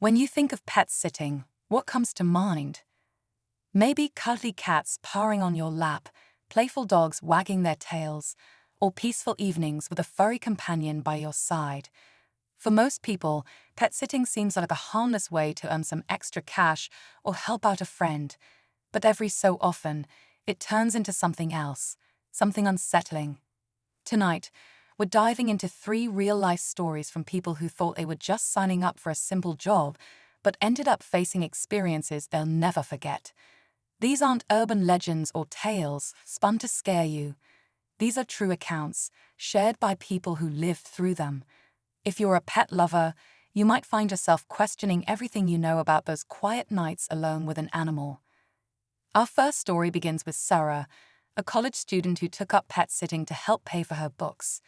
When you think of pet sitting, what comes to mind? Maybe cuddly cats purring on your lap, playful dogs wagging their tails, or peaceful evenings with a furry companion by your side. For most people, pet sitting seems like a harmless way to earn some extra cash or help out a friend. But every so often, it turns into something else, something unsettling. Tonight, we're diving into 3 real-life stories from people who thought they were just signing up for a simple job, but ended up facing experiences they'll never forget. These aren't urban legends or tales spun to scare you. These are true accounts, shared by people who lived through them. If you're a pet lover, you might find yourself questioning everything you know about those quiet nights alone with an animal. Our first story begins with Sarah, a college student who took up pet sitting to help pay for her books.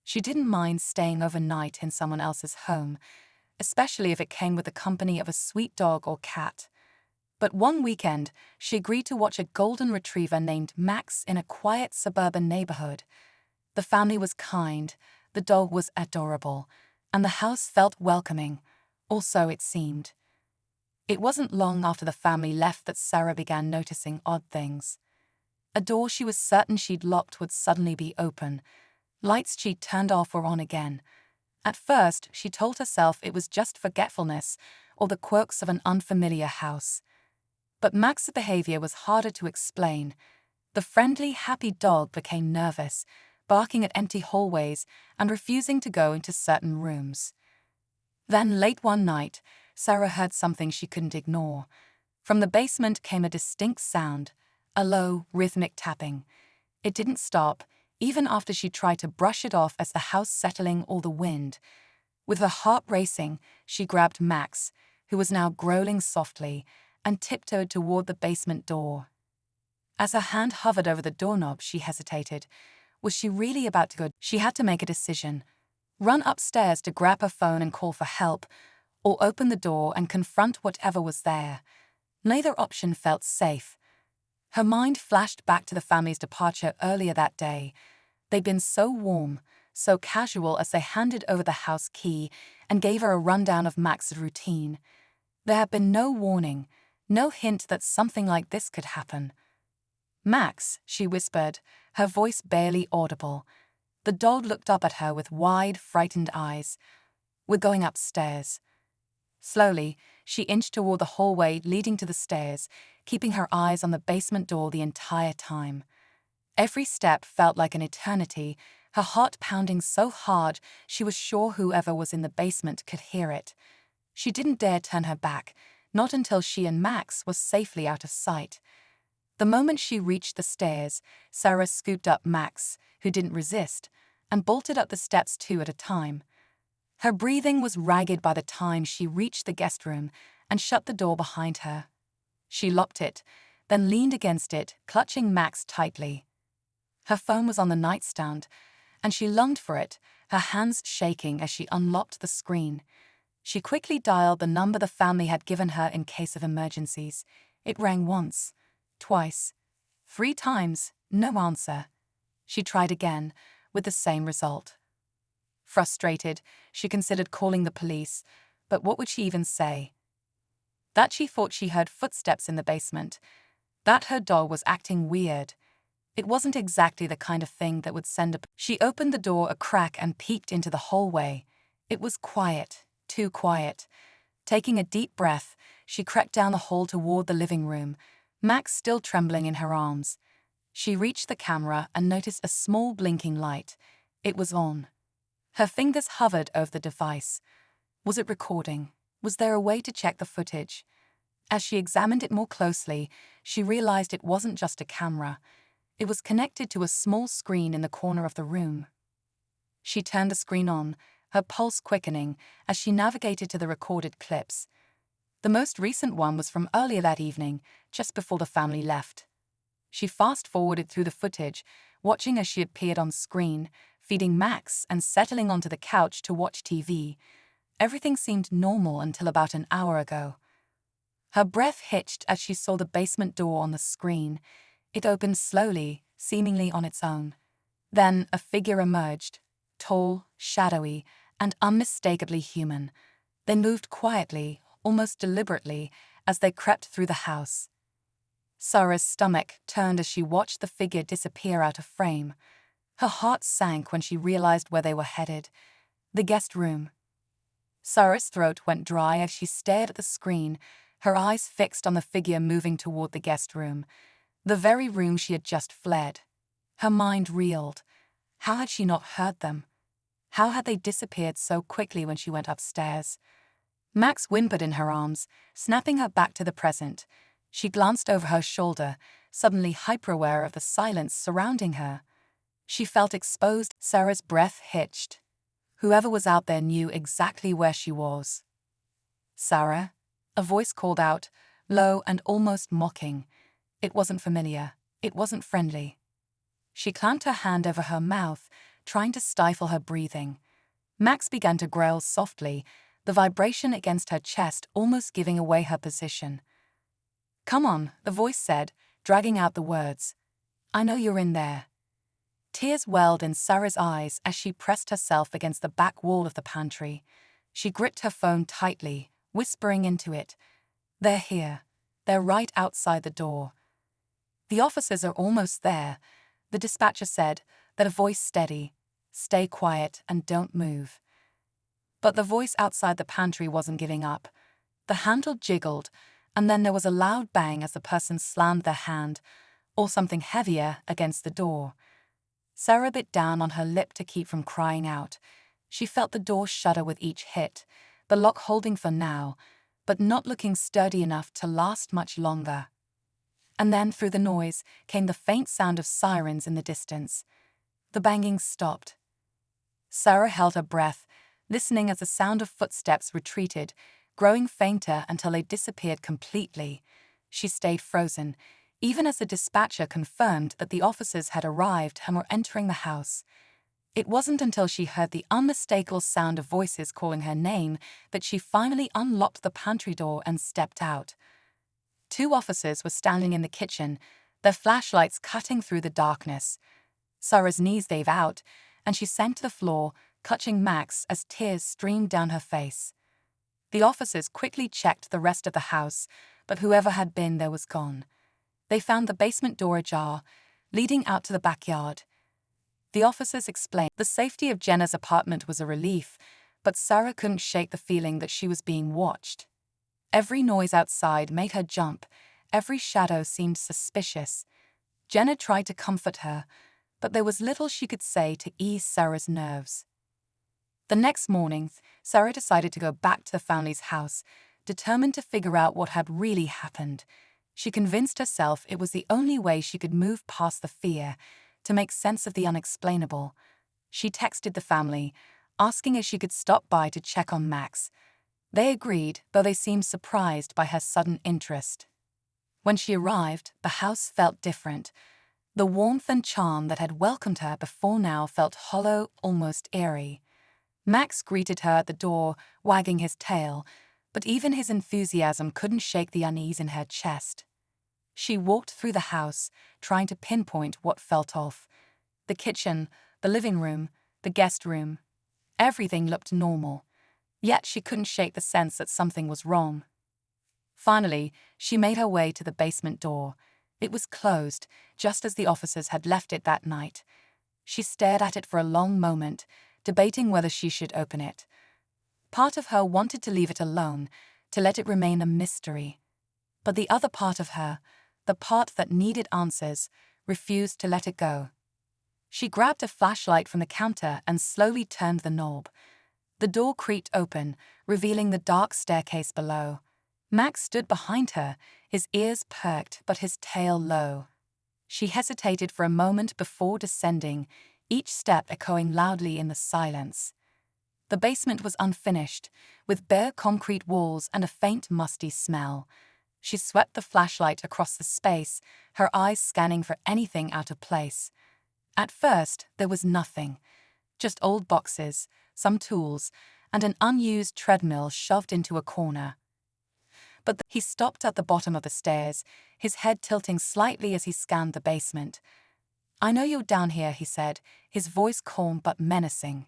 She didn't mind staying overnight in someone else's home, especially if it came with the company of a sweet dog or cat. But one weekend, she agreed to watch a golden retriever named Max in a quiet suburban neighborhood. The family was kind, the dog was adorable, and the house felt welcoming, or so it seemed. It wasn't long after the family left that Sarah began noticing odd things. A door she was certain she'd locked would suddenly be open. Lights she'd turned off were on again. At first, she told herself it was just forgetfulness or the quirks of an unfamiliar house. But Max's behavior was harder to explain. The friendly, happy dog became nervous, barking at empty hallways and refusing to go into certain rooms. Then, late one night, Sarah heard something she couldn't ignore. From the basement came a distinct sound, a low, rhythmic tapping. It didn't stop, even after she tried to brush it off as the house settling all the wind. With her heart racing, she grabbed Max, who was now growling softly, and tiptoed toward the basement door. As her hand hovered over the doorknob, she hesitated. Was she really about to go? She had to make a decision. Run upstairs to grab her phone and call for help, or open the door and confront whatever was there. Neither option felt safe. Her mind flashed back to the family's departure earlier that day. They'd been so warm, so casual as they handed over the house key and gave her a rundown of Max's routine. There had been no warning, no hint that something like this could happen. "Max," she whispered, her voice barely audible. The dog looked up at her with wide, frightened eyes. "We're going upstairs." Slowly, she inched toward the hallway leading to the stairs, keeping her eyes on the basement door the entire time. Every step felt like an eternity, her heart pounding so hard she was sure whoever was in the basement could hear it. She didn't dare turn her back, not until she and Max were safely out of sight. The moment she reached the stairs, Sarah scooped up Max, who didn't resist, and bolted up the steps 2 at a time. Her breathing was ragged by the time she reached the guest room and shut the door behind her. She locked it, then leaned against it, clutching Max tightly. Her phone was on the nightstand, and she longed for it, her hands shaking as she unlocked the screen. She quickly dialed the number the family had given her in case of emergencies. It rang once, twice, 3 times, no answer. She tried again, with the same result. Frustrated, she considered calling the police, but what would she even say? That she thought she heard footsteps in the basement, that her dog was acting weird. It wasn't exactly the kind of thing that would send a... She opened the door a crack and peeked into the hallway. It was quiet, too quiet. Taking a deep breath, she crept down the hall toward the living room, Max still trembling in her arms. She reached the camera and noticed a small blinking light. It was on. Her fingers hovered over the device. Was it recording? Was there a way to check the footage? As she examined it more closely, she realized it wasn't just a camera. It was connected to a small screen in the corner of the room. She turned the screen on, her pulse quickening as she navigated to the recorded clips. The most recent one was from earlier that evening, just before the family left. She fast-forwarded through the footage, watching as she appeared on screen, feeding Max and settling onto the couch to watch TV. Everything seemed normal until about an hour ago. Her breath hitched as she saw the basement door on the screen. It opened slowly, seemingly on its own. Then a figure emerged, tall, shadowy, and unmistakably human. They moved quietly, almost deliberately, as they crept through the house. Sarah's stomach turned as she watched the figure disappear out of frame. Her heart sank when she realized where they were headed: the guest room. Sarah's throat went dry as she stared at the screen, her eyes fixed on the figure moving toward the guest room, the very room she had just fled. Her mind reeled. How had she not heard them? How had they disappeared so quickly when she went upstairs? Max whimpered in her arms, snapping her back to the present. She glanced over her shoulder, suddenly hyper-aware of the silence surrounding her. She felt exposed. Sarah's breath hitched. Whoever was out there knew exactly where she was. "Sarah?" A voice called out, low and almost mocking. It wasn't familiar. It wasn't friendly. She clamped her hand over her mouth, trying to stifle her breathing. Max began to growl softly, the vibration against her chest almost giving away her position. "Come on," the voice said, dragging out the words. "I know you're in there." Tears welled in Sarah's eyes as she pressed herself against the back wall of the pantry. She gripped her phone tightly, whispering into it, "They're here. They're right outside the door." "The officers are almost there," the dispatcher said, that a voice steady, "Stay quiet and don't move." But the voice outside the pantry wasn't giving up. The handle jiggled, and then there was a loud bang as the person slammed their hand, or something heavier, against the door. Sarah bit down on her lip to keep from crying out. She felt the door shudder with each hit, the lock holding for now, but not looking sturdy enough to last much longer. And then, through the noise, came the faint sound of sirens in the distance. The banging stopped. Sarah held her breath, listening as the sound of footsteps retreated, growing fainter until they disappeared completely. She stayed frozen, even as the dispatcher confirmed that the officers had arrived and were entering the house. It wasn't until she heard the unmistakable sound of voices calling her name that she finally unlocked the pantry door and stepped out. 2 officers were standing in the kitchen, their flashlights cutting through the darkness. Sarah's knees gave out, and she sank to the floor, clutching Max as tears streamed down her face. The officers quickly checked the rest of the house, but whoever had been there was gone. They found the basement door ajar, leading out to the backyard. The officers explained the safety of Jenna's apartment was a relief, but Sarah couldn't shake the feeling that she was being watched. Every noise outside made her jump, every shadow seemed suspicious. Jenna tried to comfort her, but there was little she could say to ease Sarah's nerves. The next morning, Sarah decided to go back to the family's house, determined to figure out what had really happened. She convinced herself it was the only way she could move past the fear, to make sense of the unexplainable. She texted the family, asking if she could stop by to check on Max. They agreed, though they seemed surprised by her sudden interest. When she arrived, the house felt different. The warmth and charm that had welcomed her before now felt hollow, almost eerie. Max greeted her at the door, wagging his tail, but even his enthusiasm couldn't shake the unease in her chest. She walked through the house, trying to pinpoint what felt off. The kitchen, the living room, the guest room. Everything looked normal. Yet she couldn't shake the sense that something was wrong. Finally, she made her way to the basement door. It was closed, just as the officers had left it that night. She stared at it for a long moment, debating whether she should open it. Part of her wanted to leave it alone, to let it remain a mystery. But the other part of her, the part that needed answers, refused to let it go. She grabbed a flashlight from the counter and slowly turned the knob. The door creaked open, revealing the dark staircase below. Max stood behind her, his ears perked but his tail low. She hesitated for a moment before descending, each step echoing loudly in the silence. The basement was unfinished, with bare concrete walls and a faint musty smell. She swept the flashlight across the space, her eyes scanning for anything out of place. At first, there was nothing. Just old boxes, some tools, and an unused treadmill shoved into a corner. But he stopped at the bottom of the stairs, his head tilting slightly as he scanned the basement. "I know you're down here," he said, his voice calm but menacing.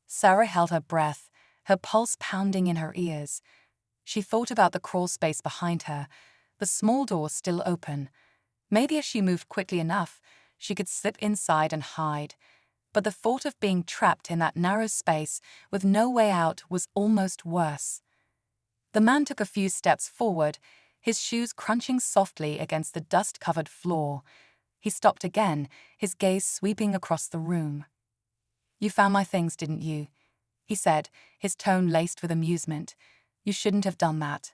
Sarah held her breath, her pulse pounding in her ears. She thought about the crawl space behind her, the small door still open. Maybe if she moved quickly enough, she could slip inside and hide. But the thought of being trapped in that narrow space with no way out was almost worse. The man took a few steps forward, his shoes crunching softly against the dust-covered floor. He stopped again, his gaze sweeping across the room. "You found my things, didn't you?" he said, his tone laced with amusement. "You shouldn't have done that."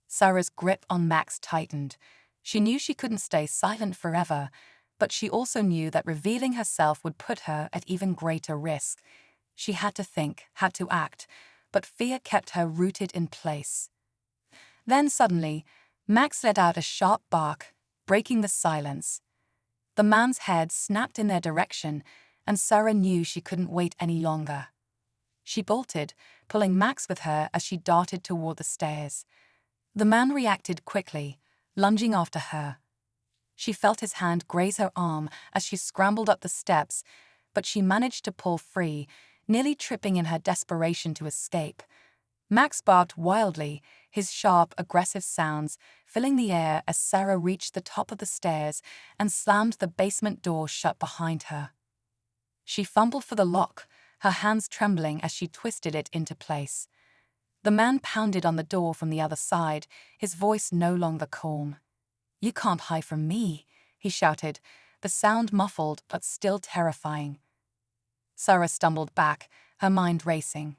Sarah's grip on Max tightened. She knew she couldn't stay silent forever, but she also knew that revealing herself would put her at even greater risk. She had to think, had to act, but fear kept her rooted in place. Then suddenly, Max let out a sharp bark, breaking the silence. The man's head snapped in their direction, and Sarah knew she couldn't wait any longer. She bolted, pulling Max with her as she darted toward the stairs. The man reacted quickly, lunging after her. She felt his hand graze her arm as she scrambled up the steps, but she managed to pull free, nearly tripping in her desperation to escape. Max barked wildly, his sharp, aggressive sounds filling the air as Sarah reached the top of the stairs and slammed the basement door shut behind her. She fumbled for the lock, her hands trembling as she twisted it into place. The man pounded on the door from the other side, his voice no longer calm. "You can't hide from me," he shouted, the sound muffled but still terrifying. Sarah stumbled back, her mind racing.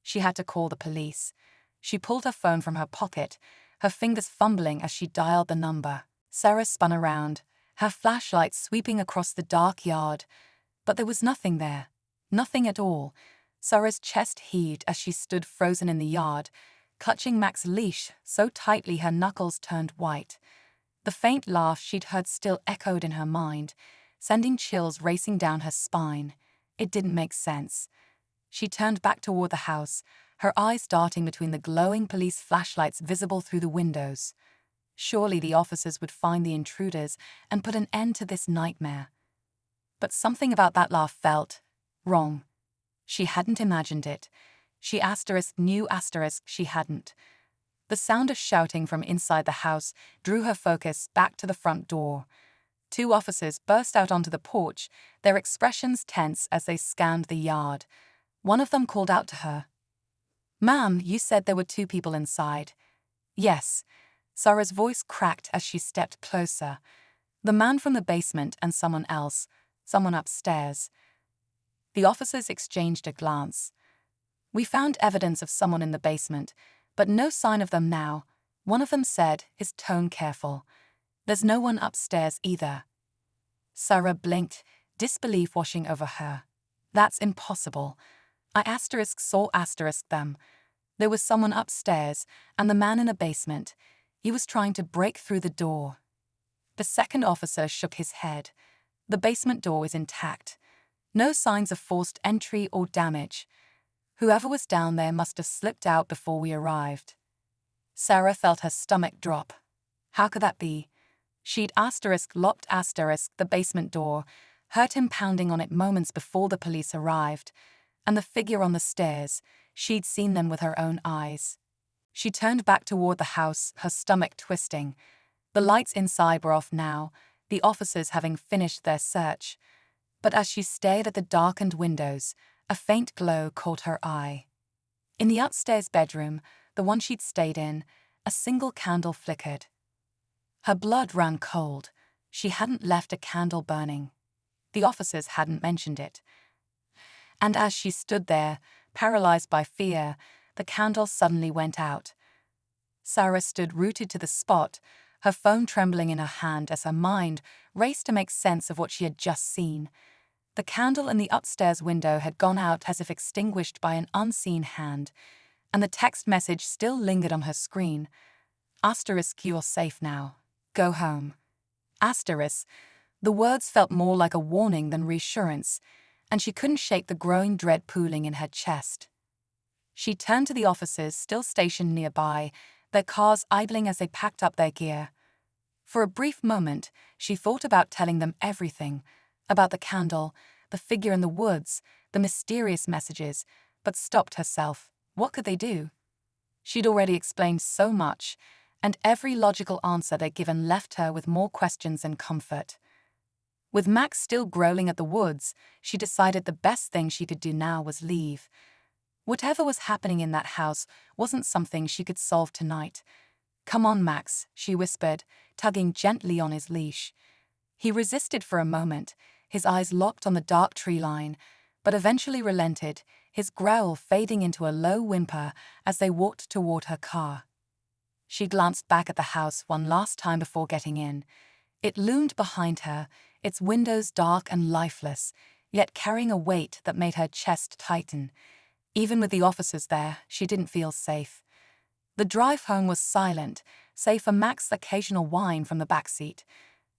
She had to call the police. She pulled her phone from her pocket, her fingers fumbling as she dialed the number. Sarah spun around, her flashlight sweeping across the dark yard. But there was nothing there. Nothing at all. Sarah's chest heaved as she stood frozen in the yard, clutching Max's leash so tightly her knuckles turned white. The faint laugh she'd heard still echoed in her mind, sending chills racing down her spine. It didn't make sense. She turned back toward the house, her eyes darting between the glowing police flashlights visible through the windows. Surely the officers would find the intruders and put an end to this nightmare. But something about that laugh felt wrong. She hadn't imagined it. She knew she hadn't. The sound of shouting from inside the house drew her focus back to the front door. 2 officers burst out onto the porch, their expressions tense as they scanned the yard. One of them called out to her. "Ma'am, you said there were 2 people inside." "Yes." Sarah's voice cracked as she stepped closer. The man from the basement and someone else, someone upstairs. The officers exchanged a glance. "We found evidence of someone in the basement, but no sign of them now," one of them said, his tone careful. "There's no one upstairs either." Sarah blinked, disbelief washing over her. "That's impossible. I saw them. There was someone upstairs, and the man in the basement. He was trying to break through the door." The second officer shook his head. "The basement door is intact. No signs of forced entry or damage. Whoever was down there must have slipped out before we arrived." Sarah felt her stomach drop. How could that be? She'd locked the basement door, heard him pounding on it moments before the police arrived, and the figure on the stairs, she'd seen them with her own eyes. She turned back toward the house, her stomach twisting. The lights inside were off now, the officers having finished their search. But as she stared at the darkened windows, a faint glow caught her eye. In the upstairs bedroom, the one she'd stayed in, a single candle flickered. Her blood ran cold. She hadn't left a candle burning. The officers hadn't mentioned it. And as she stood there, paralyzed by fear, the candle suddenly went out. Sarah stood rooted to the spot, her phone trembling in her hand as her mind raced to make sense of what she had just seen. The candle in the upstairs window had gone out as if extinguished by an unseen hand, and the text message still lingered on her screen. "You're safe now. Go home." The words felt more like a warning than reassurance, and she couldn't shake the growing dread pooling in her chest. She turned to the officers still stationed nearby, their cars idling as they packed up their gear. For a brief moment, she thought about telling them everything, about the candle, the figure in the woods, the mysterious messages, but stopped herself. What could they do? She'd already explained so much, and every logical answer they'd given left her with more questions than comfort. With Max still growling at the woods, she decided the best thing she could do now was leave. Whatever was happening in that house wasn't something she could solve tonight. "Come on, Max," she whispered, tugging gently on his leash. He resisted for a moment, his eyes locked on the dark tree line, but eventually relented, his growl fading into a low whimper as they walked toward her car. She glanced back at the house one last time before getting in. It loomed behind her, its windows dark and lifeless, yet carrying a weight that made her chest tighten. Even with the officers there, she didn't feel safe. The drive home was silent, save for Max's occasional whine from the backseat.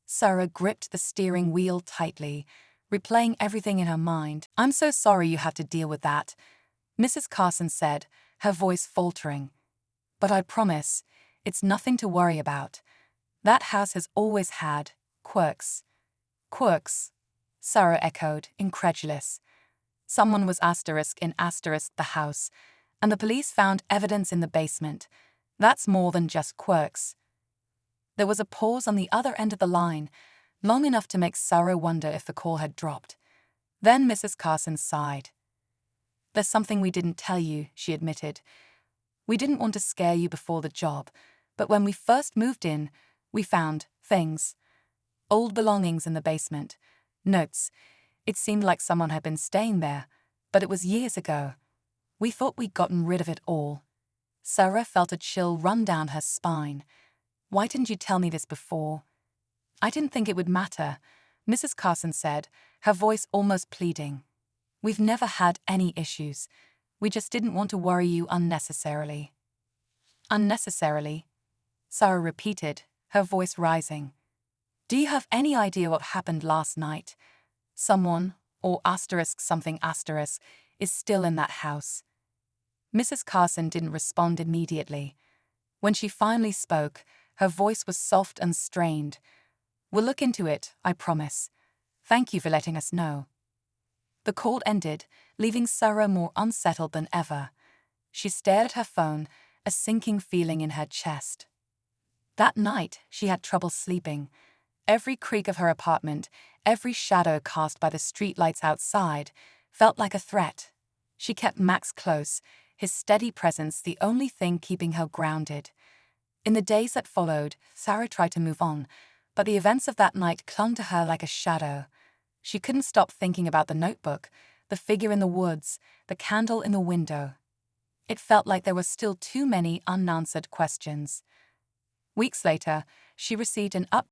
Sarah gripped the steering wheel tightly, replaying everything in her mind. "I'm so sorry you had to deal with that," Mrs. Carson said, her voice faltering. "But I promise, it's nothing to worry about. That house has always had quirks." "Quirks?" Sarah echoed, incredulous. Someone was **in* the house, and the police found evidence in the basement. That's more than just quirks. There was a pause on the other end of the line, long enough to make Sarah wonder if the call had dropped. Then Mrs. Carson sighed. "There's something we didn't tell you," she admitted. "We didn't want to scare you before the job, but when we first moved in, we found things. Old belongings in the basement. Notes. It seemed like someone had been staying there, but it was years ago. We thought we'd gotten rid of it all." Sarah felt a chill run down her spine. "Why didn't you tell me this before?" "I didn't think it would matter," Mrs. Carson said, her voice almost pleading. "We've never had any issues. We just didn't want to worry you unnecessarily." "Unnecessarily?" Sarah repeated, her voice rising. "Do you have any idea what happened last night? Someone, or *something*, is still in that house." Mrs. Carson didn't respond immediately. When she finally spoke, her voice was soft and strained. "We'll look into it, I promise. Thank you for letting us know." The call ended, leaving Sarah more unsettled than ever. She stared at her phone, a sinking feeling in her chest. That night, she had trouble sleeping. Every creak of her apartment, every shadow cast by the streetlights outside, felt like a threat. She kept Max close, his steady presence the only thing keeping her grounded. In the days that followed, Sarah tried to move on, but the events of that night clung to her like a shadow. She couldn't stop thinking about the notebook, the figure in the woods, the candle in the window. It felt like there were still too many unanswered questions. Weeks later, she received an